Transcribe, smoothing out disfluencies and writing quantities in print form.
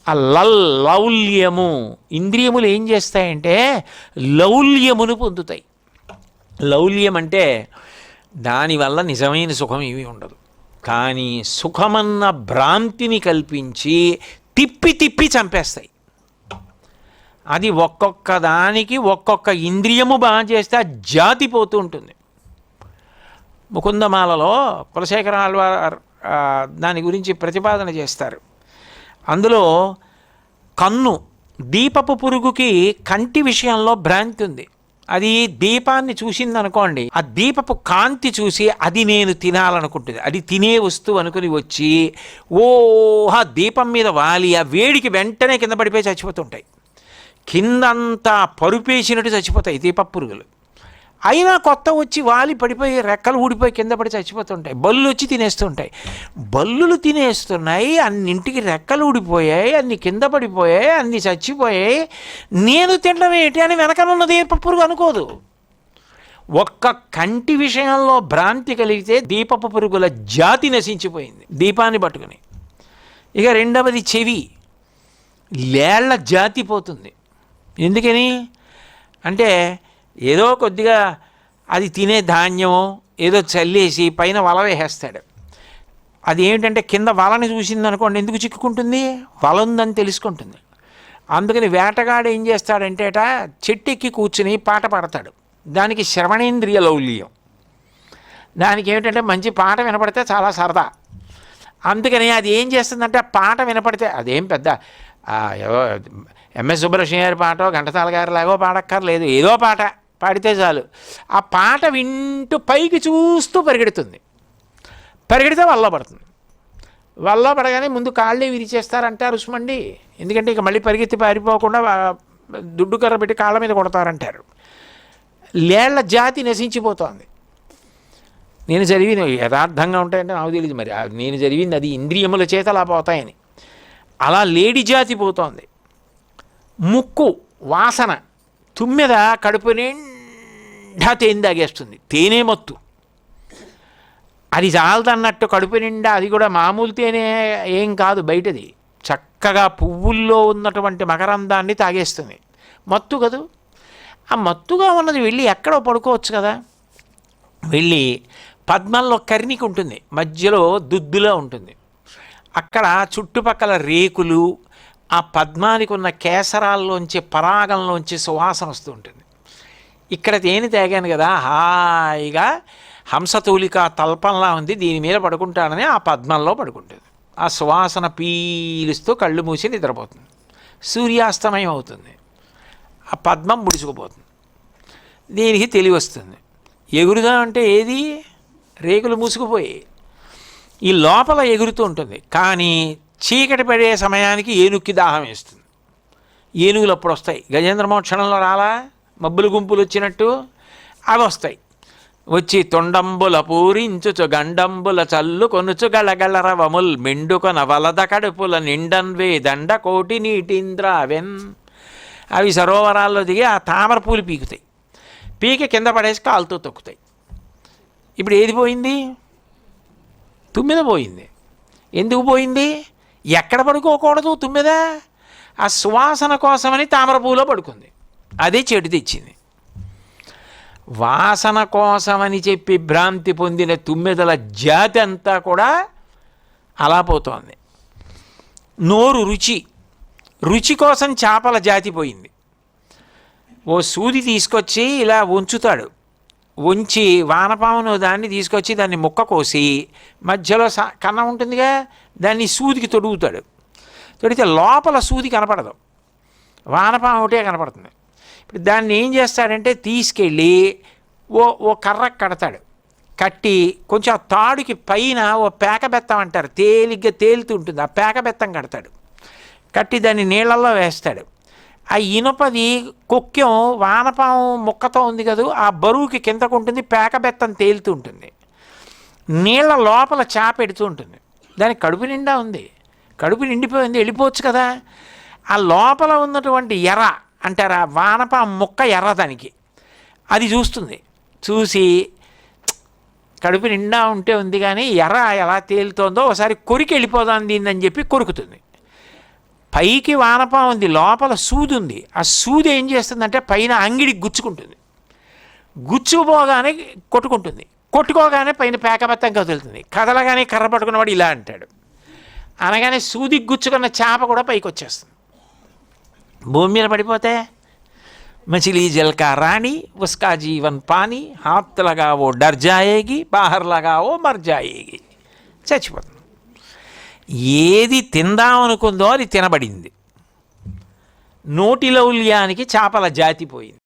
ఆ లౌల్యము, ఇంద్రియములు ఏం చేస్తాయంటే లౌల్యమును పొందుతాయి. లౌల్యం అంటే దానివల్ల నిజమైన సుఖం ఏమీ ఉండదు, కానీ సుఖమన్న భ్రాంతిని కల్పించి తిప్పి తిప్పి చంపేస్తాయి. అది ఒక్కొక్క దానికి ఒక్కొక్క ఇంద్రియము బాగా చేస్తే ఆ జాతి పోతూ ఉంటుంది. ముకుందమాలలో కులశేఖర ఆళ్వార్ దాని గురించి ప్రతిపాదన చేస్తారు. అందులో కన్ను, దీపపు పురుగుకి కంటి విషయంలో భ్రాంతి ఉంది. అది దీపాన్ని చూసిందనుకోండి, ఆ దీపపు కాంతి చూసి అది నేను తినాలనుకుంటుంది, అది తినే వస్తువు అనుకుని వచ్చి ఓహా దీపం మీద వాలి ఆ వేడికి వెంటనే కింద పడిపోయి చచ్చిపోతుంటాయి. కిందంతా పరుపేసినట్టు చచ్చిపోతాయి దీపపు పురుగులు. అయినా కొత్త వచ్చి వాలి పడిపోయి రెక్కలు ఊడిపోయి కింద పడి చచ్చిపోతుంటాయి. బల్లు వచ్చి తినేస్తుంటాయి. బల్లులు తినేస్తున్నాయి, అన్నింటికి రెక్కలు ఊడిపోయాయి, అన్ని కింద పడిపోయాయి, అన్ని చచ్చిపోయాయి, నేను తినడం ఏంటి అని వెనకనున్న దీపపు పురుగు అనుకోదు. ఒక్క కంటి విషయంలో భ్రాంతి కలిగితే దీపపు పురుగుల జాతి నశించిపోయింది దీపాన్ని పట్టుకుని. ఇక రెండవది చెవి, లేళ్ల జాతి పోతుంది. ఎందుకని అంటే ఏదో కొద్దిగా అది తినే ధాన్యమో ఏదో చల్లేసి పైన వల వేసేస్తాడు. అది ఏమిటంటే కింద వలని చూసిందనుకోండి, ఎందుకు చిక్కుకుంటుంది, వల ఉందని తెలుసుకుంటుంది. అందుకని వేటగాడు ఏం చేస్తాడంటే చెట్టు ఎక్కి కూర్చుని పాట పాడతాడు. దానికి శ్రవణేంద్రియ లౌల్యం. దానికి ఏమిటంటే మంచి పాట వినపడితే చాలా సరదా. అందుకని అది ఏం చేస్తుందంటే ఆ పాట వినపడితే అదేం పెద్ద ఏదో ఎంఎస్ సుబ్బలక్ష్మి గారి పాటో ఘంటసాల గారి లాగో పాడక్కర్లేదు, ఏదో పాట పాడితే చాలు. ఆ పాట వింటూ పైకి చూస్తూ పరిగెడుతుంది. పరిగెడితే వల్ల పడుతుంది. వల్ల పడగానే ముందు కాళ్ళే విరిచేస్తారంటారు రుసుమండి. ఎందుకంటే ఇక మళ్ళీ పరిగెత్తి పారిపోకుండా దుడ్డు కర్ర పెట్టి కాళ్ళ మీద కొడతారంటారు. లేళ్ల జాతి నశించిపోతోంది. నేను చదివిన యథార్థంగా ఉంటాయంటే నాకు తెలియదు, మరి నేను చదివింది అది ఇంద్రియముల చేత అలా పోతాయని. అలా లేడి జాతి పోతోంది. ముక్కు వాసన, తుమ్మెద కడుపు నిండా తేనె తాగేస్తుంది, తేనె మత్తు. అది చాలదన్నట్టు కడుపు నిండా, అది కూడా మామూలు తేనె ఏం కాదు, బయటది చక్కగా పువ్వుల్లో ఉన్నటువంటి మకరందాన్ని తాగేస్తుంది. మత్తు కదూ. ఆ మత్తుగా ఉన్నది వెళ్ళి ఎక్కడో పడుకోవచ్చు కదా. వెళ్ళి పద్మంలో కర్ణిక ఉంటుంది, మధ్యలో దుద్దులో ఉంటుంది. అక్కడ చుట్టుపక్కల రేకులు, ఆ పద్మానికి ఉన్న కేసరాల్లోంచి పరాగంలోంచి సువాసన వస్తూ ఉంటుంది. ఇక్కడ తేనె తాగాను కదా, హాయిగా హంసతూలిక తల్పంలా ఉంది, దీని మీద పడుకుంటానని ఆ పద్మంలో పడుకుంటుంది. ఆ సువాసన పీలుస్తూ కళ్ళు మూసి నిద్రపోతుంది. సూర్యాస్తమయం అవుతుంది, ఆ పద్మం ముడుచుకుపోతుంది. దీనికి తెలివి వస్తుంది. ఎగురుదా అంటే ఏది, రేకులు మూసుకుపోయి ఈ లోపల ఎగురుతూ ఉంటుంది. కానీ చీకటి పడే సమయానికి ఏనుక్కి దాహం వేస్తుంది. ఏనుగులు అప్పుడు వస్తాయి. గజేంద్ర మోక్షణంలో రాలా మబ్బులు గుంపులు వచ్చినట్టు అవి వస్తాయి. వచ్చి తొండంబుల పూరించుచు గండంబుల చల్లు కొనుచు గళగళరవముల్ మెండుకొన వలద కడుపుల నిండన్వే దండ కోటి నీటింద్రావెన్. అవి సరోవరాల్లో దిగి ఆ తామర పూలు పీకుతాయి. పీకి కింద పడేసి కాలుతో తొక్కుతాయి. ఇప్పుడు ఏది పోయింది, తుమ్మెద పోయింది. ఎందుకు పోయింది, ఎక్కడ పడుకోకూడదు తుమ్మెద, ఆ సువాసన కోసమని తామర పూలో పడుకుంది. అదే చెడు తెచ్చింది. వాసన కోసమని చెప్పి భ్రాంతి పొందిన తుమ్మెదల జాతి అంతా కూడా అలా పోతోంది. నోరు రుచి, రుచి కోసం చేపల జాతి పోయింది. ఓ సూది తీసుకొచ్చి ఇలా ఉంచుతాడు, ఉంచి వానపామును దాన్ని తీసుకొచ్చి దాన్ని ముక్క కోసి మధ్యలో కన్నం ఉంటుందిగా, దాన్ని సూదికి తొడుగుతాడు. తొడిగితే లోపల సూది కనపడదు, వానపాము ఒకటే కనపడుతుంది. ఇప్పుడు దాన్ని ఏం చేస్తాడంటే తీసుకెళ్ళి ఓ కర్ర కడతాడు. కట్టి కొంచెం ఆ తాడుకి పైన ఓ పేకబెత్తం అంటారు, తేలిగ్గా తేలుతూ ఉంటుంది, ఆ పేకబెత్తం కడతాడు. కట్టి దాన్ని నీళ్ళల్లో వేస్తాడు. ఆ ఇనుపది కొక్కెం వానపాము ముక్కతో ఉంది కదా, ఆ బరువుకి కిందకు ఉంటుంది, పేకబెత్తం తేలుతూ ఉంటుంది. నీళ్ళ లోపల చేప పెడుతూ ఉంటుంది. దానికి కడుపు నిండా ఉంది, కడుపు నిండిపోయింది, వెళ్ళిపోవచ్చు కదా. ఆ లోపల ఉన్నటువంటి ఎర్ర అంటారు, ఆ వానపాము ముక్క ఎర్ర, దానికి అది చూస్తుంది. చూసి కడుపు నిండా ఉంటే ఉంది కానీ ఎర్ర ఎలా తేలుతోందో ఒకసారి కొరికి వెళ్ళిపోదాం దీన్ని అని చెప్పి కొరుకుతుంది. పైకి వానపాము ఉంది, లోపల సూది ఉంది. ఆ సూది ఏం చేస్తుందంటే పైన అంగిడికి గుచ్చుకుంటుంది. గుచ్చుకుపోగానే కొట్టుకుంటుంది. కొట్టుకోగానే పైన పేకబెత్తం కదులుతుంది. కదలగానే కర్ర పట్టుకున్నవాడు ఇలా అంటాడు. అనగానే సూదికి గుచ్చుకున్న చేప కూడా పైకి వచ్చేస్తుంది. భూమి మీద పడిపోతే मछली जल का रानी उसका जीवन पानी हाथ लगाओ डर जाएगी बाहर लगाओ मर जाएगी. చచ్చిపోతుంది. ఏది తిందామనుకుందో అది తినబడింది. నోటి లౌల్యానికి చేపల జాతి పోయింది.